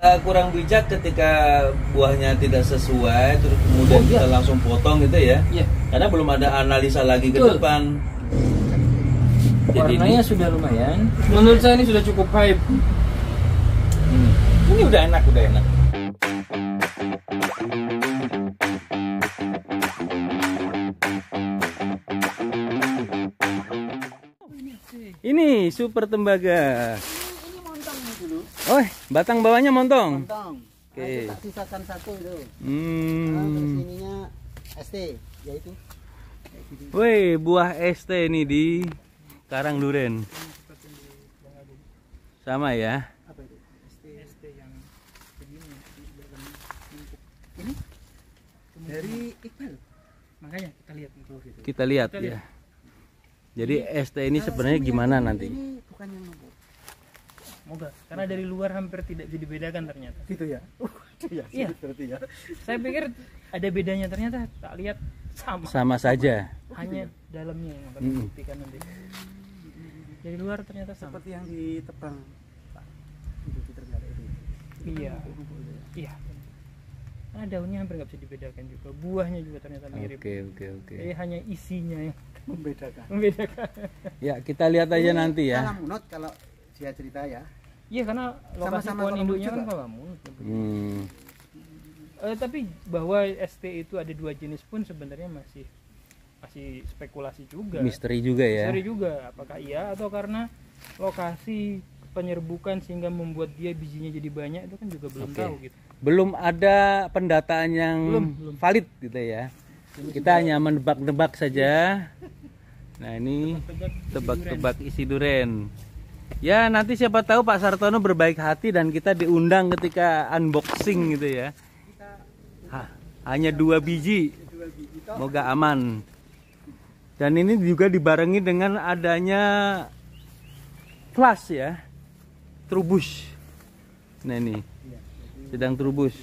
Kurang bijak ketika buahnya tidak sesuai terus kemudian kita langsung potong gitu ya. Iya. Karena belum ada analisa lagi ke depan. Warnanya sudah lumayan. Menurut saya ini sudah cukup hype. Ini udah enak, udah enak. Ini super tembaga. Ini montong dulu. Oh, batang bawahnya montong. Montong. Oke. Nah, itu tak sisakan satu itu. Hmm. Terus ininya ST, yaitu. Woi, buah ST ini di Karang Duren. Sama ya. Apa itu? ST yang begini. Ini dari Iqbal. Makanya kita lihat gitu. Kita lihat ya. Jadi ST ini sebenarnya gimana nanti? Ini bukan yang numpuk. Moga, karena dari luar hampir tidak bisa dibedakan ternyata. Gitu ya. Iya. Berarti ya. Saya pikir ada bedanya, ternyata tak lihat sama. Sama saja. Hanya dalamnya yang akan dibuktikan nanti. Dari luar ternyata sama. Seperti yang ditebang Pak. Itu di Trenggalek itu. Iya. Iya. Karena daunnya hampir nggak bisa dibedakan juga. Buahnya juga ternyata mirip. Oke. Jadi hanya isinya yang Membedakan. Ya, kita lihat aja nanti ya. Kalamunot kalau dia cerita ya. Iya, karena lokasi Sama-sama pohon induknya juga. kan Kalamunut. Hmm. Tapi bahwa ST itu ada dua jenis pun sebenarnya masih spekulasi juga. Misteri juga ya. Misteri juga. Apakah iya atau karena lokasi penyerbukan sehingga membuat dia bijinya jadi banyak, itu kan juga belum tahu gitu. Belum ada pendataan yang Belum. valid gitu ya. Kita hanya menebak-nebak saja. Nah, ini tebak-tebak isi duren. Ya, nanti siapa tahu Pak Sartono berbaik hati dan kita diundang ketika unboxing gitu ya. Hanya 2 biji. Moga aman. Dan ini juga dibarengi dengan adanya flash ya. Trubus. Nah, ini sedang trubus.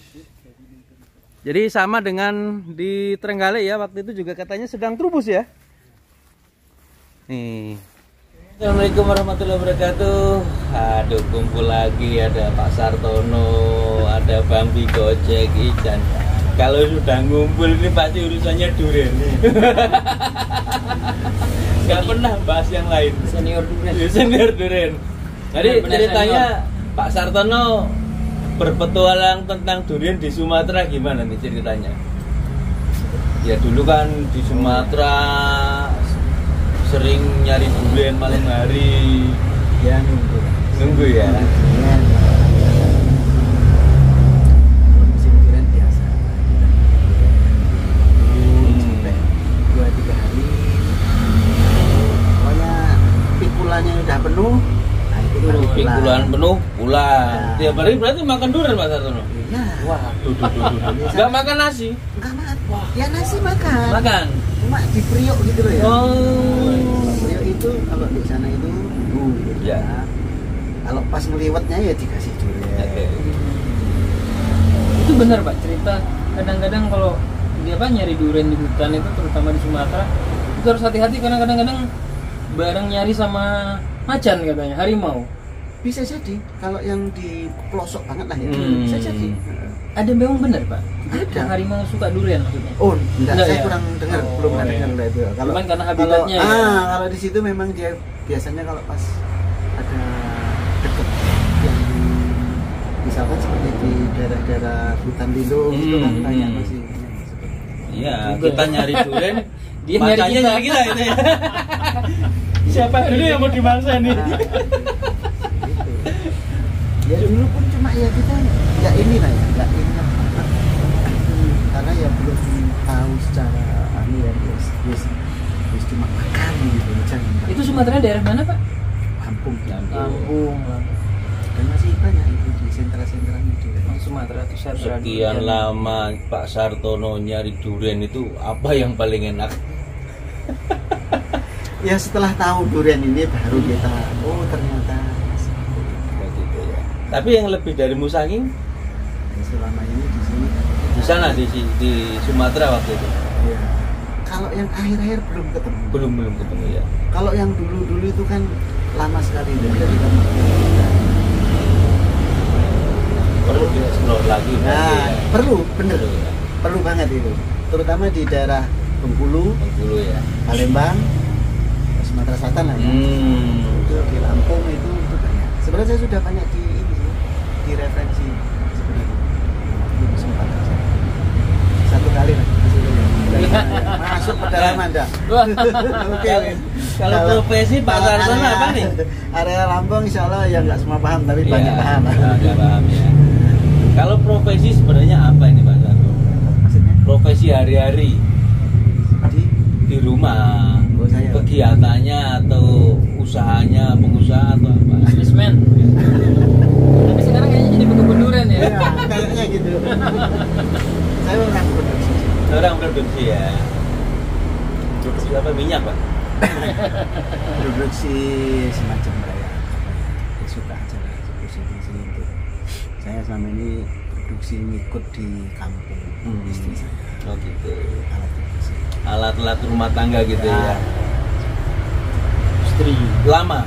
Jadi sama dengan di Trenggalek ya, waktu itu juga katanya sedang trubus ya. Nih. Assalamualaikum warahmatullahi wabarakatuh. Aduh, kumpul lagi, ada Pak Sartono, ada Bang Gojek, Ican. Kalau sudah ngumpul ini pasti urusannya duren. Gak pernah bahas yang lain. Senior duren. Jadi ceritanya Pak Sartono berpetualang tentang durian di Sumatera gimana nih ceritanya? Ya dulu kan di Sumatera sering nyari durian malam hari. Ya Nunggu ya. Musim durian biasa. Sampai 2-3 hari. Pokoknya pikulannya udah penuh. Pikulan penuh pulang. Tiap hari berarti makan durian Pak Sartono? Iya. Wah, tuh. Gak makan nasi? Enggak makan. Ya nasi makan. Makan? Cuma di Priok gitu loh ya. Oh. Priok itu kalau di sana itu gitu Ya. Kalau pas ngeliwatnya ya dikasih durian. Oke. Itu benar Pak, cerita kadang-kadang kalau dia nyari durian di hutan itu, terutama di Sumatera, itu harus hati-hati karena kadang-kadang bareng nyari sama macan katanya, harimau. Bisa jadi kalau yang di pelosok banget lah ya. Bisa jadi. Ada memang benar Pak? Ada. Yang harimau suka durian maksudnya? Oh, enggak, saya ya? kurang dengar, Oh, belum iya. dengar lah itu. Kalau Cuman karena habitatnya ya? kalau di situ memang dia biasanya kalau pas ada deket yang misalkan seperti di daerah-daerah hutan lindung itu kan banyak masih. Iya, kita nyari durian, Dia nyari macanya kita. nyari kita itu ya. Siapa dulu yang mau dimangsa nih? Gitu. Ya dulu pun cuma ya kita nggak ini lah ya, nggak ingat karena ya belum tahu secara ya cuma makan gitu jangan. Itu Sumatera daerah mana Pak? Lampung. Lampung. Dan masih banyak itu di sentra-sentranya itu. Sumatera itu Sekian lama Pak Sartono nyari durian itu apa yang paling enak? Ya setelah tahu durian ini baru kita ternyata Begitu ya. Tapi yang lebih dari musangking selama ini di sini di sana di Sumatera waktu itu. ya. Kalau yang akhir-akhir belum ketemu. Belum ketemu ya. Kalau yang dulu itu kan lama sekali dari Perlu di-explore lagi. Nah, perlu, bener. Perlu, ya. Perlu banget itu. Terutama di daerah Bengkulu, Bengkulu ya. Palembang, Sumatera Selatan lah ya. Itu di Lampung itu banyak. Sebenarnya saya sudah banyak di ini sih, di referensi sebenarnya. Belum sempat aja. Satu kali lah. Masuk pedalaman dah. Wah. Oke. Kalau profesi Pak Sartono apa nih? Area Lampung insya Allah ya nggak semua paham tapi banyak Iya, paham. nggak paham ya. Kalau profesi sebenarnya apa ini Pak Sartono? Maksudnya Profesi hari-hari di rumah, Oh, saya. kegiatannya atau usahanya, pengusaha atau apa? Businessman. Tapi sekarang kayaknya jadi bekebun durian ya. Iya, kayaknya gitu. Saya orang produksi. Orang produksi ya. Produksi apa, minyak Pak? Produksi semacam kayak ya, suka aja lah produksi itu. Saya selama ini produksi ngikut di kampung istri saya. Oh gitu. Alat produksi. Alat-alat rumah tangga gitu ya. Istri. Lama.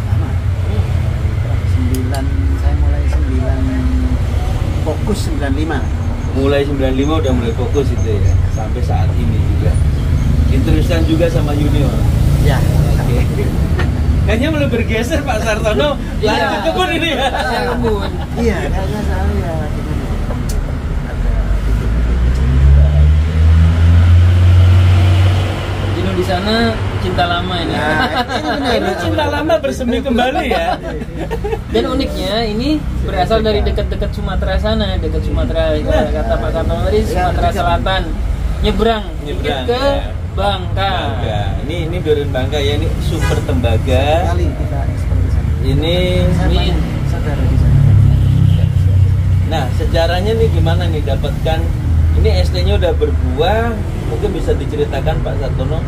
Lama. 9 saya mulai 9 fokus 95. Mulai 95 udah mulai fokus itu ya. Sampai saat ini juga. Diteruskan juga sama junior. Ya. Oke. Kayaknya mulai bergeser Pak Sartono. Iya. Lari ke kebun ini ya. Saya kebun. Iya, kayaknya saya ya gimana ya, ada Jenuh di sana cinta lama ini. Ini cinta lama bersemi kembali ya. Dan uniknya ini berasal dari dekat-dekat Sumatera sana, dekat Sumatera. Kata Pak Sartono tadi Sumatera Selatan. Nyebrang Nyebrang, ke ya. Bangka. Bangka. Ini durian Bangka ya, ini super tembaga. kali kita ekspor ke sana. Ini Saya Min. banyak saudara di sana. nah, sejarahnya nih gimana nih dapatkan ini ST-nya udah berbuah, mungkin bisa diceritakan Pak Sartono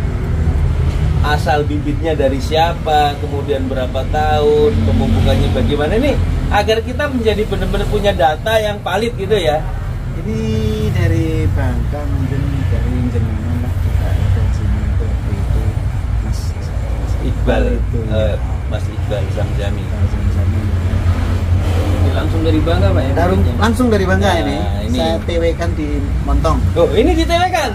asal bibitnya dari siapa, kemudian berapa tahun, pemupukannya bagaimana nih agar kita menjadi benar-benar punya data yang valid gitu ya. Ini dari Bangka mungkin dari jenengan lah kita ada sini itu waktu itu Mas Iqbal itu Mas Iqbal Samjami. Langsung dari Bangka Pak ya. Langsung dari Bangka Nah, ini. ini. Saya TW kan di Montong. Oh, ini di TV kan?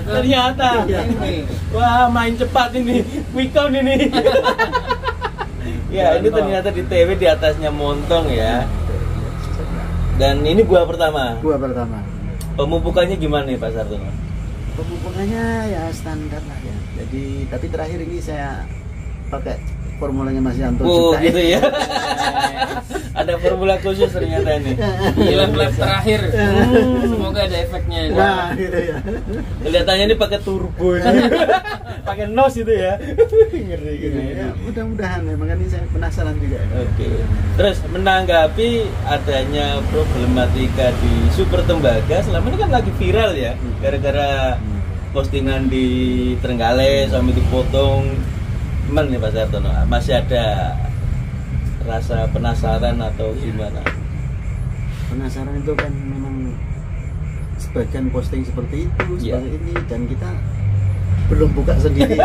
Ternyata. Ternyata. Ini. Wah, main cepat ini. Quick count ini. Ya, ini ternyata di TV di atasnya Montong ya. Dan ini buah pertama. Gua pertama. Pemupukannya gimana nih Pak Sartono? Pemupukannya ya standar lah ya. Jadi tapi terakhir ini saya pakai formulanya Mas Yanto Oh, juga. gitu ya. Ada formula khusus ternyata ini. Lap-lap terakhir. Semoga ada efeknya. Nah, gitu ya. Kelihatannya ini pakai turbo ini. Pakai nos itu ya. Ngeri gitu. Ya, mudah-mudahan memang ini saya penasaran juga. Oke. Terus menanggapi adanya problematika di Super Tembaga, selama ini kan lagi viral ya, gara-gara postingan di Trenggalek sampai dipotong. Gimana nih Pak Sartono? Masih ada rasa penasaran atau gimana? Penasaran itu kan memang sebagian posting seperti itu, Iya. seperti ini dan kita belum buka sendiri.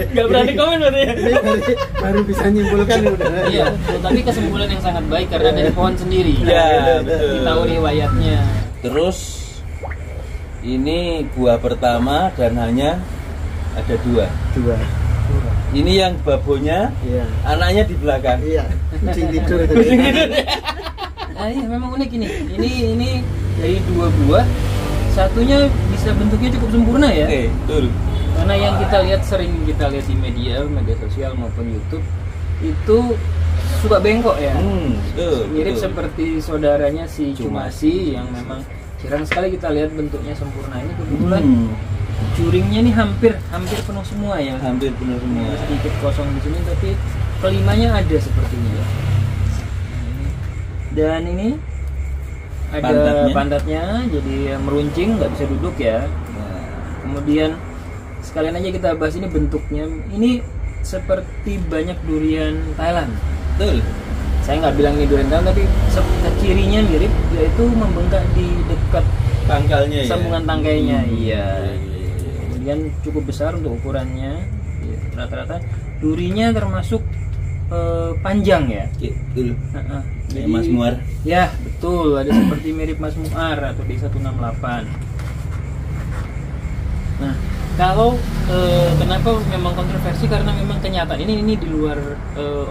Gak berani komen berarti ya? Ini baru bisa nyimpulkan udah. Iya, tapi kesimpulan yang sangat baik karena dari pohon sendiri. Iya, betul. Tahu riwayatnya. Terus ini buah pertama dan hanya ada dua. Dua. Ini yang babonya, Iya. anaknya di belakang. Iya. Kucing tidur itu. Ah, iya, memang unik ini. Ini dari dua buah, satunya bisa bentuknya cukup sempurna ya. Oke, betul. Karena yang kita lihat sering kita lihat di media sosial maupun YouTube itu suka bengkok ya. Betul. Mirip betul. seperti saudaranya si Cumasi. Cumasi yang memang jarang sekali kita lihat bentuknya sempurna. Ini kebetulan Hmm. juringnya ini hampir penuh semua ya. Hampir penuh semua. Sedikit kosong di sini tapi kelimanya ada sepertinya ya. Dan ini ada pantatnya jadi meruncing, nggak bisa duduk ya. Nah, Kemudian sekalian aja kita bahas ini bentuknya. Ini seperti banyak durian Thailand. betul. Saya nggak bilang ini durian Thailand tapi cirinya mirip, yaitu membengkak di dekat Pangkalnya ya. sambungan tangkainya. Iya. Iya. Kemudian cukup besar untuk ukurannya. Ya, rata-rata durinya termasuk panjang ya. Iya, betul. Kayak Mas Muar. Ya, betul. Ada seperti mirip Mas Muar atau D168. Nah, kalau kenapa memang kontroversi, karena memang kenyataan ini di luar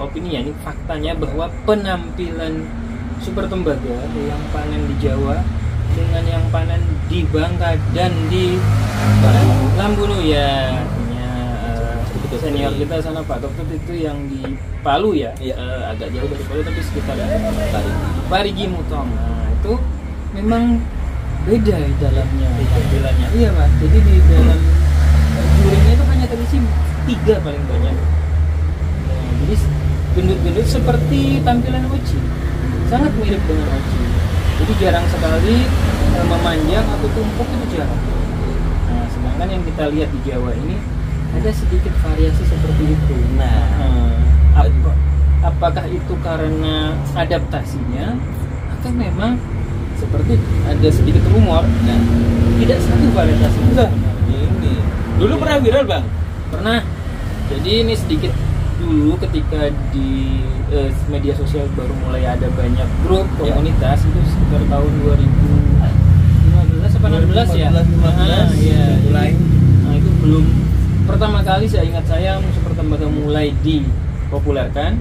opini ya, ini faktanya bahwa penampilan super tembaga yang panen di Jawa dengan yang panen di Bangka dan di Lambunu ya, senior kita sana Pak Dokter itu yang di Palu ya, agak jauh dari Palu tapi sekitar Parigi Mutong. Nah itu memang beda di dalamnya tampilannya. Iya Pak, jadi di dalam jurinya itu hanya terisi 3 paling banyak. Nah, jadi gendut-gendut seperti tampilan Oci, sangat mirip dengan Oci. Jadi jarang sekali memanjang atau tumpuk, itu jarang. Nah sedangkan yang kita lihat di Jawa ini ada sedikit variasi seperti itu. Apakah itu karena adaptasinya atau memang seperti ada sedikit rumor tidak satu varietas itu. Ini dulu pernah viral Bang? Pernah. Jadi ini sedikit dulu ketika di media sosial baru mulai ada banyak grup komunitas, itu sekitar tahun 2015 atau 16 ya. Mulai. Nah itu belum pertama kali saya ingat saya super tembaga mulai dipopulerkan.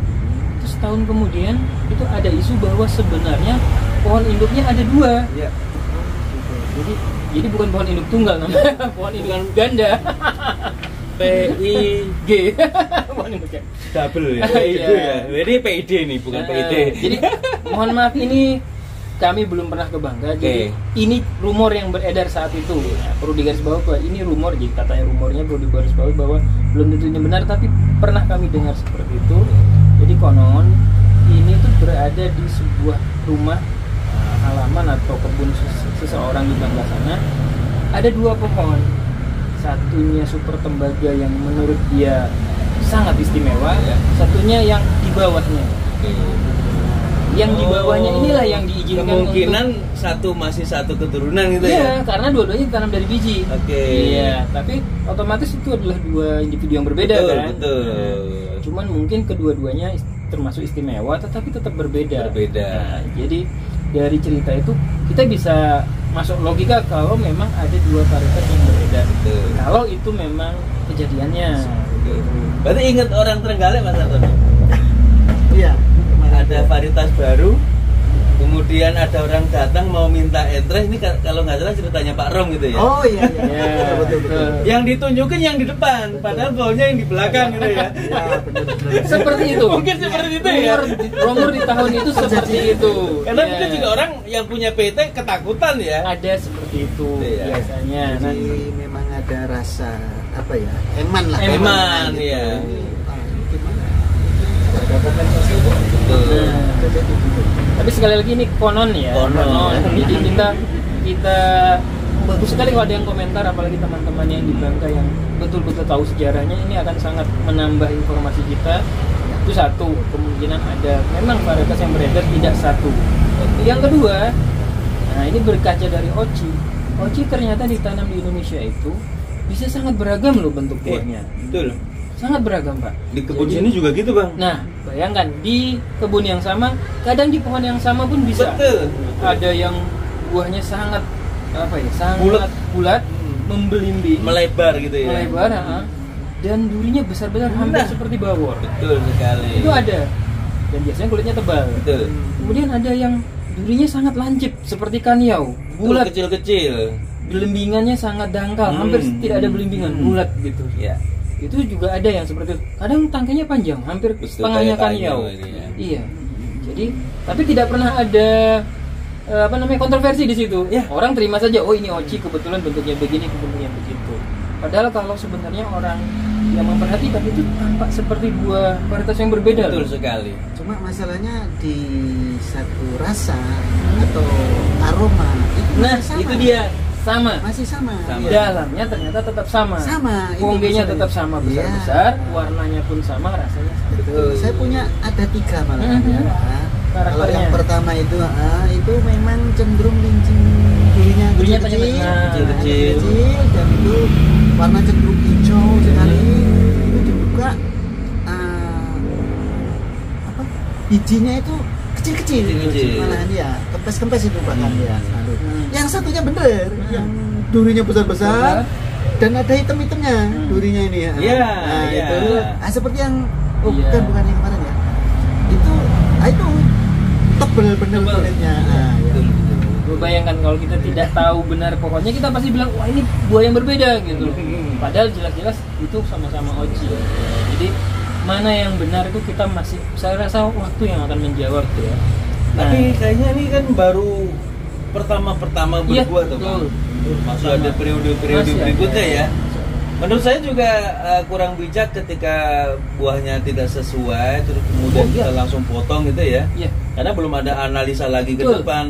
Terus tahun kemudian itu ada isu bahwa sebenarnya pohon induknya ada 2. Iya. Jadi bukan pohon induk tunggal namanya, pohon induk ganda. PIG. Pohon induk Double ya. Iya. Jadi PID nih, bukan PID. Jadi mohon maaf, ini kami belum pernah ke Bangka, jadi ini rumor yang beredar saat itu. Nah, perlu digarisbawahi, ini rumor, jadi katanya rumornya perlu digarisbawahi bahwa belum tentunya benar, tapi pernah kami dengar seperti itu. Jadi konon ini tuh berada di sebuah rumah halaman atau kebun seseorang di Bangka sana. Ada 2 pohon, satunya super tembaga yang menurut dia sangat istimewa, satunya yang di bawahnya. Yang di bawahnya inilah yang diizinkan. Kemungkinan masih satu keturunan gitu ya? Iya, karena dua-duanya ditanam dari biji. Iya, tapi otomatis itu adalah 2 individu yang berbeda, kan? Betul. Nah, cuman mungkin kedua-duanya termasuk istimewa, tetapi tetap berbeda. Nah, jadi dari cerita itu kita bisa masuk logika kalau memang ada 2 varietas yang berbeda. Kalau itu memang kejadiannya. Berarti ingat orang Trenggalek Mas Anton? Iya. Ada varietas baru, kemudian ada orang datang mau minta entres. Ini kalau nggak salah ceritanya Pak Rom gitu ya. Oh iya. Betul. Yang ditunjukin yang di depan, padahal pohonnya yang di belakang gitu ya. Iya, benar. Seperti itu. Mungkin seperti itu ya. Rumor di tahun itu seperti itu. Karena mungkin juga orang yang punya PT ketakutan ya. Ada seperti itu biasanya. Jadi memang ada rasa apa ya? Eman lah. Eman, ya. Ada kompensasi itu. Tapi sekali lagi ini konon ya. Konon. Jadi kita bagus sekali kalau ada yang komentar, apalagi teman-teman yang di Bangka yang betul-betul tahu sejarahnya, ini akan sangat menambah informasi kita. Itu satu, kemungkinan ada memang varietas yang beredar tidak satu. Yang kedua, nah ini berkaca dari Oci. Oci ternyata ditanam di Indonesia itu bisa sangat beragam loh bentuk buahnya. Betul. Sangat beragam Pak. Di kebun sini juga gitu Bang. Nah, bayangkan di kebun yang sama, kadang di pohon yang sama pun bisa. Betul. Ada yang buahnya sangat sangat bulat, membelimbing, melebar gitu ya. Melebar, dan durinya besar-besar hampir seperti bawor. Betul sekali. Itu ada. Dan biasanya kulitnya tebal. Betul. Kemudian ada yang durinya sangat lancip seperti kaniau, bulat, kecil-kecil. Belimbingannya sangat dangkal, hampir tidak ada belimbingan, bulat gitu. Iya. Itu juga ada yang seperti itu. Kadang tangkainya panjang, hampir setengahnya kaniau. Iya. Jadi, tapi tidak pernah ada kontroversi di situ. Ya. Orang terima saja, oh ini Oci kebetulan bentuknya begini, bentuknya begitu. Padahal kalau sebenarnya orang yang memperhatikan itu tampak seperti 2 varietas yang berbeda. Betul sekali. Cuma masalahnya di satu rasa atau aroma itu sama. Itu dia. Masih sama. Dalamnya ternyata tetap sama. Ponggenya tetap sama, besar-besar, warnanya pun sama, rasanya sama. Betul. Saya punya ada 3 malah. Kalau yang pertama itu memang cenderung lincing, durinya kecil, dan itu warna cenderung hijau sekali. Itu juga bijinya itu kecil-kecil Kecil-kecil. malahan ya, kempes-kempes itu bahkan ya. Lalu yang satunya bener, yang durinya besar-besar dan ada hitam-hitamnya durinya ini ya. Iya, Nah, iya. itu seperti yang Iya. bukan yang kemarin ya. Itu tebel bener Tebel. kulitnya. Nah, ya. Betul, betul. Lu bayangkan kalau kita tidak tahu benar pokoknya, kita pasti bilang wah ini buah yang berbeda gitu. Padahal jelas-jelas itu sama-sama oci. Jadi mana yang benar itu kita masih, saya rasa waktu yang akan menjawab tuh ya. Tapi kayaknya ini kan baru pertama-pertama Iya, berbuah tuh, betul. Bang. Masih ada periode-periode Masih ada. berikutnya ya. Menurut saya juga kurang bijak ketika buahnya tidak sesuai terus kemudian Oh, iya. kita langsung potong gitu ya. Iya. Karena belum ada analisa lagi ke Betul. depan.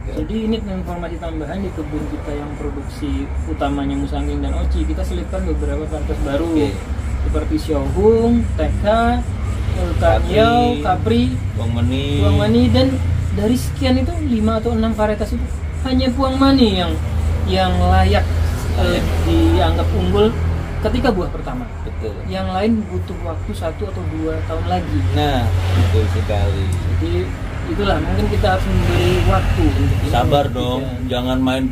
Jadi ini informasi tambahan di kebun kita yang produksi utamanya musangking dan oci, kita selipkan beberapa varietas baru Oke. seperti Xiaohung, TK, Kanyao, Capri, Bawang mani. Puang Mani, dan dari sekian itu 5 atau 6 varietas itu hanya Puang Mani yang layak dianggap unggul ketika buah pertama. Betul. Yang lain butuh waktu 1 atau 2 tahun lagi. Nah, betul sekali. Jadi itulah mungkin kita harus memberi waktu untuk ini. Sabar dong, Ya. jangan main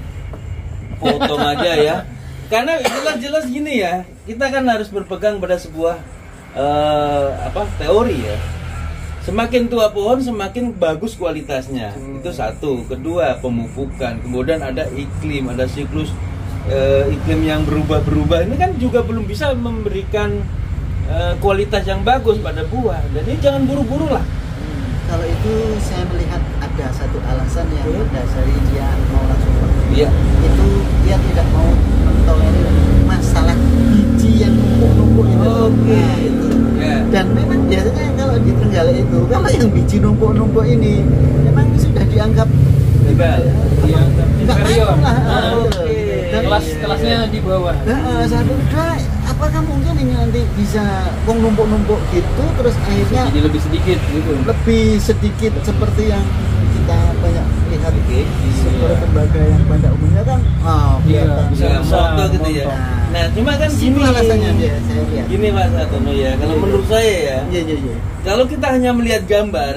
potong aja ya. Karena jelas-jelas gini ya, kita kan harus berpegang pada sebuah teori ya. Semakin tua pohon semakin bagus kualitasnya. Itu satu. Kedua, pemupukan. Kemudian ada iklim, ada siklus iklim yang berubah-berubah. Ini kan juga belum bisa memberikan kualitas yang bagus pada buah. Jadi jangan buru-buru lah. Kalau itu saya melihat ada satu alasan yang mendasari dia mau langsung potong. Iya. Itu dia tidak mau mentolerir masalah biji yang numpuk-numpuk itu. Oke. Nah, itu. Ya. Dan memang biasanya kalau di Trenggalek itu, kalau yang biji numpuk-numpuk ini memang sudah dianggap Legal. Dianggap nggak inferior. mau lah. Oke. Dan Kelasnya di bawah. satu kedua, apakah mungkin ini nanti bisa numpuk-numpuk gitu, terus akhirnya Jadi lebih sedikit gitu. lebih sedikit seperti yang kita banyak lihat Oke. seperti tembaga yang pada umumnya kan kelihatan. Bisa Ya, montok gitu ya. montok. Nah, cuma kan Itu gini alasannya dia, saya lihat. Gini Pak Sartono ya, kalau Iya. menurut saya ya, Iya. kalau kita hanya melihat gambar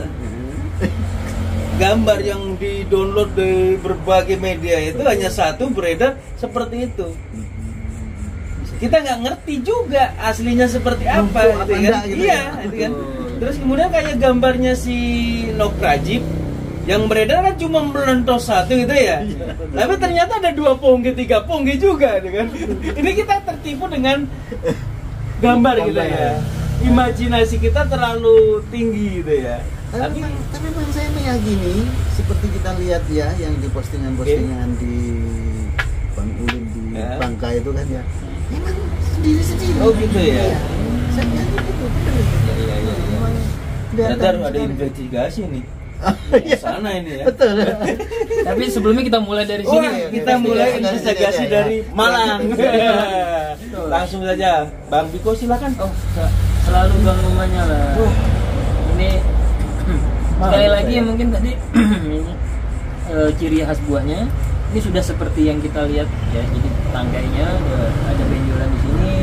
yang di-download di berbagai media itu hanya satu beredar seperti itu. Kita nggak ngerti juga aslinya seperti apa, Numpuk apa gitu kan? enggak gitu Iya, ya. gitu kan. Terus kemudian kayak gambarnya si Nok Rajib yang beredar kan cuma melentos satu gitu ya. Tapi ternyata ada 2 pongge, 3 pongge juga, gitu kan. Ini kita tertipu dengan gambar gitu ya. Imajinasi kita terlalu tinggi gitu ya. Tapi memang saya meyakini seperti kita lihat ya yang di postingan-postingan di Bang Ulin di Ya. Bangka itu kan ya. Memang sendiri-sendiri. Oh, gitu ya? Iya. Saya yakin itu benar. Iya. Memang Ternyata kelihatan ada sekali. investigasi nih. Iya. Sana ini ya. Betul. Tapi sebelumnya kita mulai dari Wah, sini. kita mulai investigasi ya. dari Malang. Langsung saja, Bang Biko silakan. Oh, selalu bang rumahnya lah. Ini sekali lagi saya. mungkin tadi ini ciri khas buahnya. Ini sudah seperti yang kita lihat ya. Jadi tangkainya ada benjolan di sini,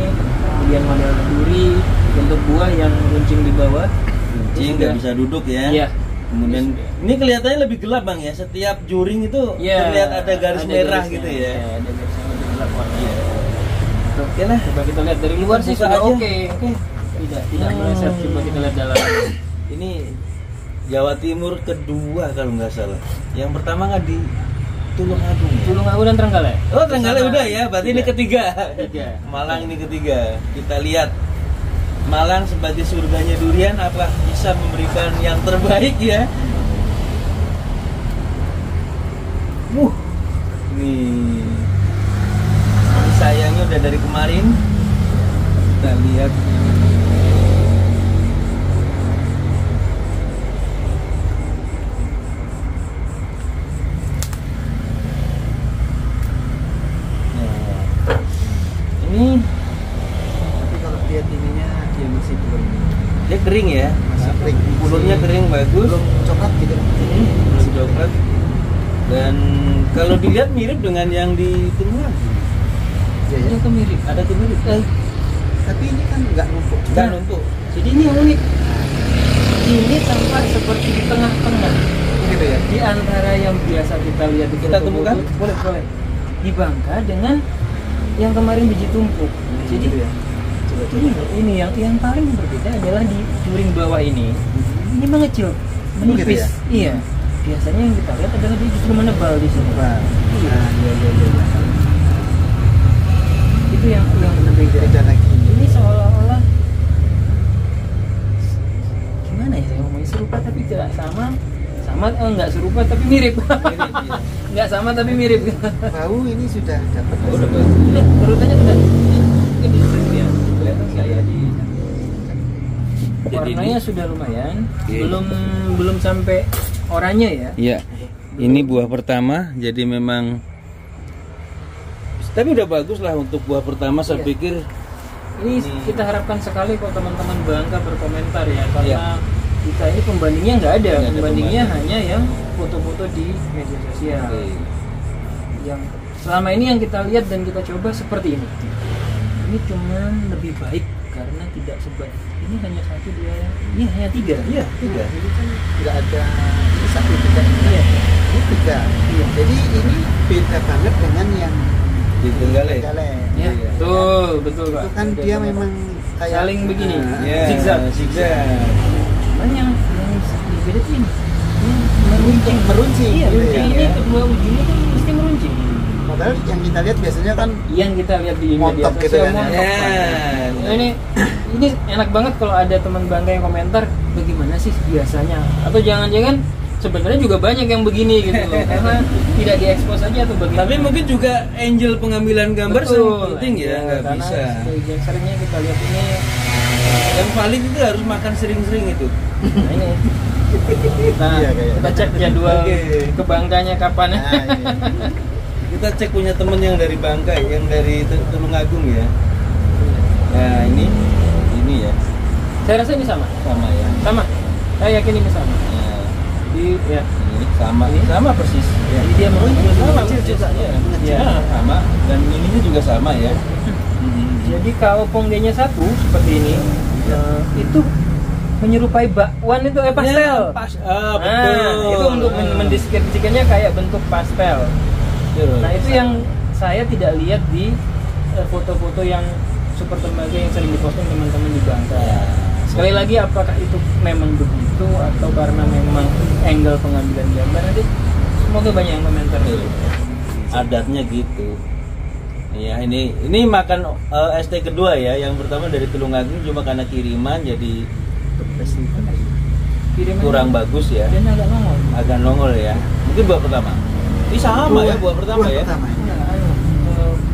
kemudian model duri, bentuk buah yang runcing di bawah. Kucing nggak bisa duduk ya. Iya. Kemudian ini kelihatannya lebih gelap Bang ya. Setiap juring itu Iya, terlihat ada garis merah garisnya. gitu ya. Ada garis yang lebih gelap warnanya. Oke lah. Coba kita lihat dari luar sih Buka sudah aja. oke. Tidak meleset. Coba kita lihat dalam. Ini Jawa Timur kedua kalau nggak salah. Yang pertama nggak di Tulungagung. Ya? Tulungagung dan Trenggalek. Oh, Trenggalek udah ya. Berarti ini ketiga. Ketiga. Malang ini ketiga. Kita lihat Malang sebagai surganya durian apa bisa memberikan yang terbaik ya. Nih. Ini sayangnya udah dari kemarin. Kita lihat. Nah, ini Tapi kalau lihat ininya dia masih belum dia kering ya. masih kering. Kulurnya kering bagus. Belum coklat gitu. Belum coklat. Dan kalau dilihat mirip dengan yang di Tulungagung. Iya ya. Ini tuh mirip. Ada kemiripan. Tapi ini kan nggak numpuk. Enggak numpuk. Jadi ini yang unik. ini tampak seperti di tengah-tengah Gitu ya. di antara yang biasa kita lihat di Kita foto-foto. temukan? Boleh di Bangka dengan yang kemarin biji tumpuk. Jadi Gitu ya. ini yang paling berbeda adalah di juring bawah ini. Ini mengecil, menipis. gitu ya? Iya. Biasanya yang kita lihat adalah dia justru menebal di sini. Nah, Iya. iya. Itu yang lebih Beda lagi. ini seolah-olah gimana ya saya ngomongnya, serupa tapi tidak sama nggak serupa tapi mirip. Nggak sama tapi mirip. Bau ini sudah dapat. Oh, udah bagus. Udah, urutannya udah. Ini sering ya, kelihatan kayak di. Jadi Warnanya ini- sudah lumayan, Oke. belum sampai oranye ya. Iya. Ini buah pertama, jadi memang. Tapi udah bagus lah untuk buah pertama. Saya Iya. pikir Ini kita harapkan sekali kalau teman-teman Bangka berkomentar ya, karena Iya. kita ini pembandingnya nggak ada, Nggak ada pembandingnya pembanding. hanya yang foto-foto di media sosial. Oke. Yang selama ini yang kita lihat dan kita coba seperti ini. Ini cuman lebih baik karena tidak sebaik. Ini hanya 1, 2, ini hanya 3. Iya, tiga. Ini kan nggak ada ini satu tiga. Iya. Ini tiga. Iya. Jadi ini beda banget dengan yang Di Tenggale. Tenggale. Ya, Iya. betul Pak. Itu kan Beda dia banget. memang kayak Saling begini. Iya, Zigzag. zigzag. Cuman yang beda tuh ini. Ini meruncing. Meruncing, Iya, gitu meruncing. ya. Ini kedua ujungnya kan mesti meruncing. Padahal yang kita lihat biasanya kan Yang kita lihat di media Montok gitu sosial kan, ya. montok, Ya. Pak. Nah, ini enak banget kalau ada teman Bangka yang komentar bagaimana sih biasanya, atau jangan-jangan sebenarnya juga banyak yang begini gitu loh, karena tidak diekspos aja atau bagaimana. Tapi mungkin juga angel pengambilan gambar Betul. sangat penting ya, nggak karena bisa. yang seringnya kita lihat ini. Yang valid itu harus makan sering-sering itu. Nah, ini Iya, kayak- kita cek jadwal Oke. ke Bangkanya kapan. nah, iya. Kita cek punya temen yang dari Bangka, yang dari Tulungagung ya. Nah ini ya, Saya rasa ini sama. sama ya. Sama. Saya yakin ini sama. Nah, Ya. ini sama, Ini? sama persis. Ya. Jadi dia meruncing Sama kecil persis. juga. Ya. Iya. Ya, sama. Dan ininya juga sama ya. Jadi kalau ponggenya satu seperti ini, itu menyerupai bakwan itu pastel. Ya, betul. Nah, itu untuk mendeskripsikannya kayak bentuk pastel. Betul. Nah, itu yang saya tidak lihat di foto-foto yang super tembaga yang sering diposting teman-teman di Bangka. Ya. Sekali lagi, apakah itu memang begitu atau karena memang angle pengambilan gambar? Nanti semoga banyak yang komentar. Betul. Adatnya gitu. Ya ini makan ST kedua ya. Yang pertama dari Tulungagung cuma karena kiriman jadi Kiriman kurang bagus ya. dan agak nongol. Agak nongol ya. Mungkin buah pertama. Ini sama ya buah pertama ya. Pertama.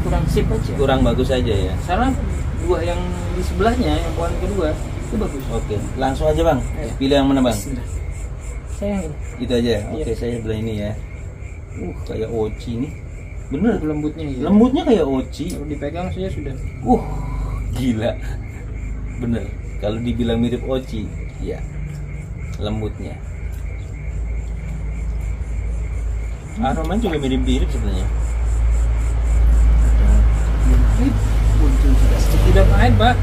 Kurang sip aja. Kurang bagus aja ya. Karena buah yang di sebelahnya, yang pohon kedua itu bagus. Oke, langsung aja bang. Ayo. Pilih yang mana bang? Saya yang ini. Itu aja. Iya. Oke, saya sebelah ini ya. Kayak oci nih. Bener. Lembutnya ya. Lembutnya kayak oci. Kalau dipegang saja sudah. Gila. Bener. Kalau dibilang mirip oci, ya. Lembutnya. Aromanya juga mirip-mirip sebenarnya. Muncul sudah sedikit. Tidak pahit, Pak.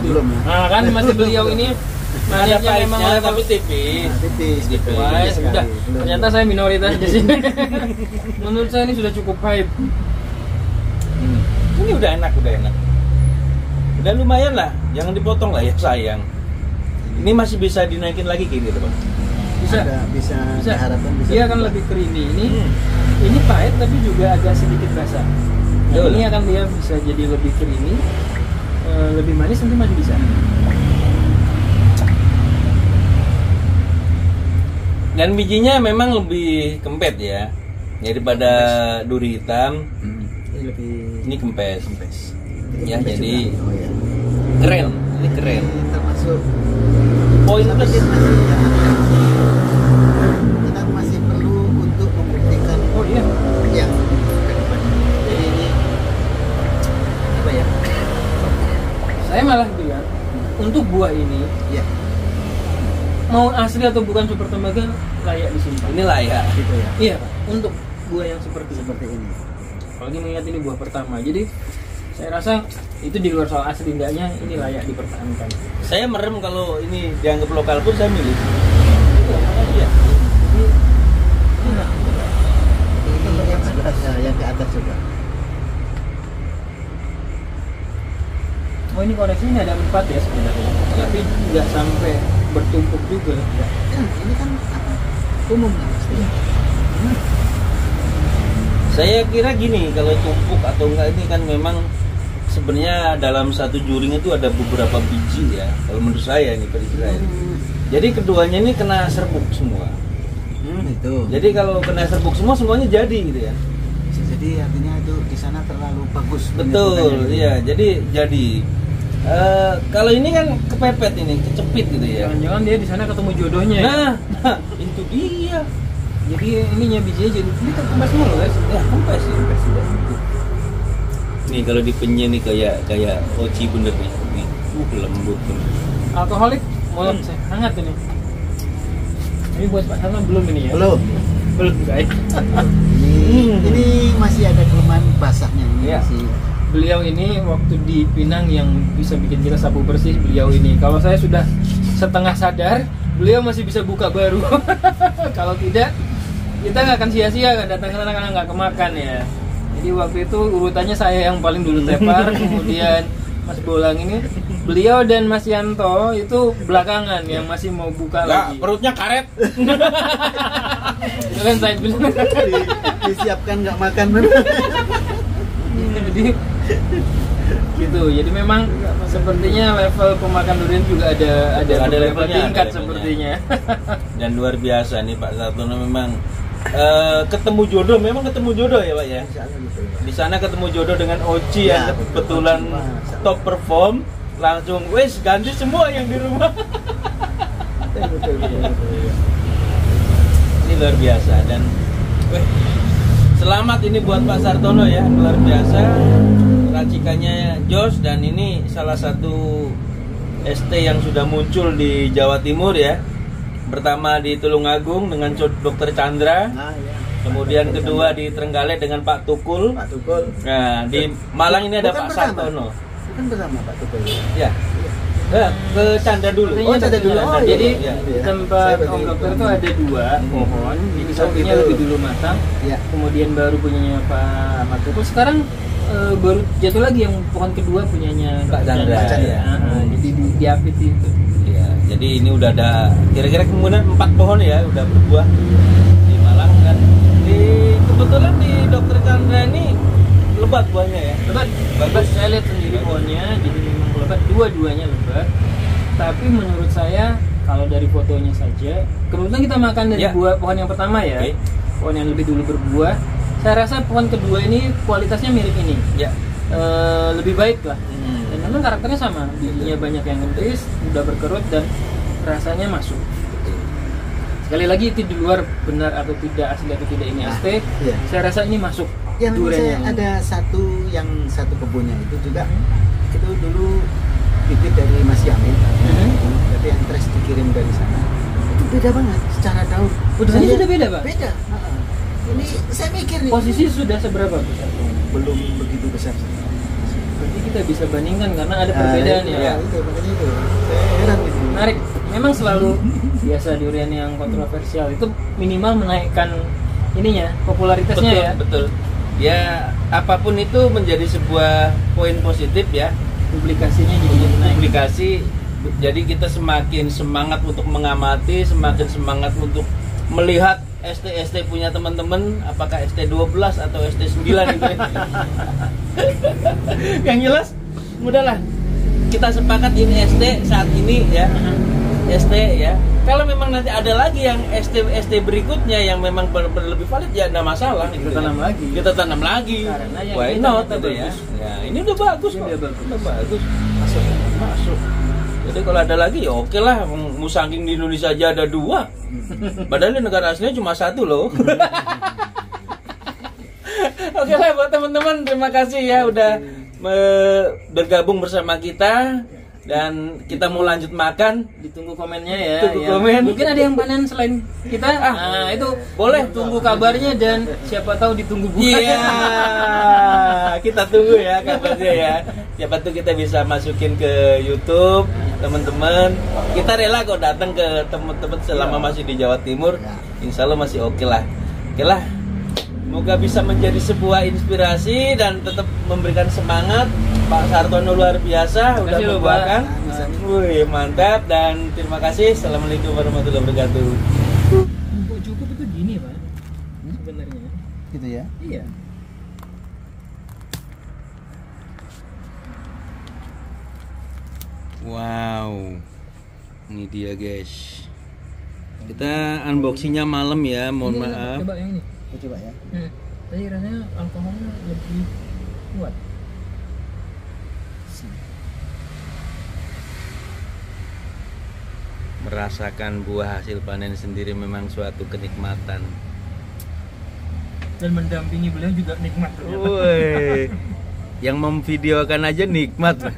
Belum. Nah, kan masih beliau ini Ada Maniaknya memang pahitnya level tapi tipis. Nah, tipis. Tipis. Wah, Tipis sekali. sudah. Belum. Ternyata saya minoritas di sini. Menurut saya ini sudah cukup pahit. Ini udah enak. Udah lumayan lah, jangan dipotong lah ya sayang. Ini masih bisa dinaikin lagi kayak gitu bang. Bisa. Bisa Bisa. diharapkan bisa. Dia akan lebih creamy. Ini pahit tapi juga agak sedikit basah. Nah, Betul. ini akan dia bisa jadi lebih creamy, lebih manis nanti masih bisa. Dan bijinya memang lebih kempet ya daripada duri hitam. Ini lebih Ini kempes. Ya, kempes jadi juga. Oh, ya. keren. Ini keren. Ini termasuk Poin tapi plus. kita masih perlu untuk membuktikan Oh iya. yang ke depan. Jadi ini apa ya? Saya malah bilang untuk buah ini Ya, mau asli atau bukan super tembaga layak disimpan. Ini layak. gitu ya. Iya, Pak. Untuk buah yang seperti Seperti ini. apalagi mengingat ini buah pertama. Jadi Saya rasa itu di luar soal asli enggaknya, ini layak dipertahankan. Saya merem kalau ini dianggap lokal pun saya milih. Iya. Ini yang sebelah yang ke atas juga. Oh ini koleksinya ada 4 ya sebenarnya, tapi nggak sampai bertumpuk juga. Ini kan apa? Umum kan pasti. Saya kira gini, kalau tumpuk atau enggak ini kan memang sebenarnya dalam satu juring itu ada beberapa biji ya. Kalau menurut saya ini versi saya. Jadi keduanya ini kena serbuk semua. Itu. Jadi kalau kena serbuk semua semuanya jadi gitu ya. Jadi artinya itu di sana terlalu bagus. Betul, iya. Jadi kalau ini kan kepepet ini, kecepit gitu ya. Jangan-jangan dia di sana ketemu jodohnya. Ya? Nah, itu dia. Jadi ininya bijinya jadi ini kan kempes mulu guys. Ya, kempes ya, kempes sudah. Nih kalau dipenyet nih kayak oci bener nih. Nih, lembut bener. Alkoholik mulut saya hangat ini. Ini buat Pak Sarno belum ini ya? Belum. Belum guys. Ini masih ada kelemahan basahnya ini Iya. masih. Beliau ini waktu di Pinang yang bisa bikin kita sapu bersih beliau ini. Kalau saya sudah setengah sadar, beliau masih bisa buka baru. Kalau tidak, kita nggak akan sia-sia kan datang ke sana karena nggak kemakan ya. Jadi waktu itu urutannya saya yang paling dulu tepar, kemudian Mas Bolang ini, beliau dan Mas Yanto itu belakangan yang masih mau buka lagi. Perutnya karet. Itu kan saya bilang. Disiapkan nggak makan. Jadi gitu. Jadi memang sepertinya level pemakan durian juga ada beberapa levelnya, tingkat ada levelnya. sepertinya. Dan luar biasa nih Pak Sartono memang ketemu jodoh, memang ketemu jodoh ya Pak ya. Di sana ketemu jodoh dengan Oci Ya, yang kebetulan top perform, langsung wes ganti semua yang di rumah. Ini luar biasa dan selamat ini buat Pak Sartono ya, luar biasa. Racikannya jos dan ini salah satu ST yang sudah muncul di Jawa Timur ya. Pertama di Tulungagung dengan Dr. Chandra. Nah, ya. Kemudian kedua di Trenggalek dengan Pak Tukul. Pak Tukul. Nah, di Malang ini ada Bukan Pak bersama. Sartono. Bukan bersama Pak Tukul. Ya. Ke Chandra dulu. Oh, Chandra dulu. Oh, iya. Jadi Iya. tempat Saya Om berdiri. Dokter itu ada 2 pohon. Jadi Oh, satunya gitu. lebih dulu matang, Ya. kemudian baru punyanya Pak Tukul. Sekarang baru jatuh lagi yang pohon kedua punyanya Pak Chandra, ya. Jadi diapit itu. Ya, jadi ini udah ada kira-kira kemudian 4 pohon ya udah berbuah di Malang kan. Kebetulan di Dr. Chandra ini lebat buahnya ya. Lebat, bagus. Saya lihat sendiri pohonnya, jadi memang lebat. Dua-duanya lebat. Tapi menurut saya kalau dari fotonya saja, kebetulan kita makan dari Ya. buah pohon yang pertama ya, Oke. pohon yang lebih dulu berbuah. Saya rasa pohon kedua ini kualitasnya mirip ini, Ya. lebih baik lah. Hmm. Dan memang karakternya sama, bijinya banyak yang kempis, udah berkerut dan rasanya masuk. Sekali lagi itu di luar benar atau tidak, asli atau tidak ini ST. Iya. Saya rasa ini masuk. Yang durian saya yang- ada satu kebunnya itu juga itu dulu bibit dari Mas Yamin, tapi yang terus dikirim dari sana. Itu beda banget secara daun. Oh, ini sudah beda, Pak? Beda. Heeh. Ini saya mikir nih. Posisi sudah seberapa besar? belum begitu besar. Berarti kita bisa bandingkan karena ada perbedaan Nah, ya. Itu makanya itu. Saya heran itu. Menarik. Memang selalu biasa durian yang kontroversial itu minimal menaikkan ininya, popularitasnya Betul, ya. betul. Ya, apapun itu menjadi sebuah poin positif ya. Publikasinya jadi naik. Publikasi, jadi kita semakin semangat untuk mengamati, semakin semangat untuk melihat ST punya teman-teman, apakah ST12 atau ST9 gitu ya. Yang jelas, mudahlah. Kita sepakat ini ST saat ini ya. ST ya. Kalau memang nanti ada lagi yang ST berikutnya yang memang lebih valid ya enggak masalah Kita gitu ya. tanam lagi. Kita tanam lagi. Karena yang Why ini not ternyata gitu ya. bagus. Ya, ini udah bagus Ini kok. udah bagus. Udah bagus. Masuk. Jadi kalau ada lagi ya oke lah. Musangking di Indonesia aja ada 2. Padahal di negara aslinya cuma 1 loh. Oke lah buat teman-teman, terima kasih ya udah bergabung bersama kita. Dan kita mau lanjut makan. Ditunggu komennya ya. Tunggu komen. Mungkin ada yang panen selain kita. Nah, itu boleh. Tunggu kabarnya dan siapa tahu ditunggu buahnya. Iya, kita tunggu ya kabarnya ya. Siapa tuh kita bisa masukin ke YouTube, teman-teman. Kita rela kok datang ke teman-teman selama masih di Jawa Timur. Insya Allah masih oke lah. Oke lah. Semoga bisa menjadi sebuah inspirasi dan tetap memberikan semangat. Pak Sartono luar biasa, udah membuahkan. Wih, mantap dan terima kasih. Assalamualaikum warahmatullahi wabarakatuh. Empuk cukup itu gini Pak, sebenarnya. Gitu ya. Iya. Wow, ini dia guys. Kita unboxingnya malam ya, mohon maaf. Coba yang ini. Coba ya. Tapi rasanya alkoholnya lebih kuat. Merasakan buah hasil panen sendiri memang suatu kenikmatan. Dan mendampingi beliau juga nikmat ternyata. Woi, yang memvideokan aja nikmat.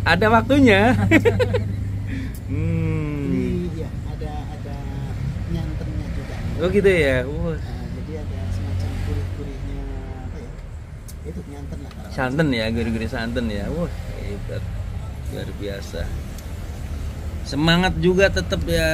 Ada waktunya. Iya, ada nyantennya juga. Oh gitu ya. Wah. Jadi ada semacam gurih-gurihnya apa ya? Itu nyanten lah. Santan ya, gurih-gurih santan ya. Wah, hebat. Luar biasa. Semangat juga tetap ya.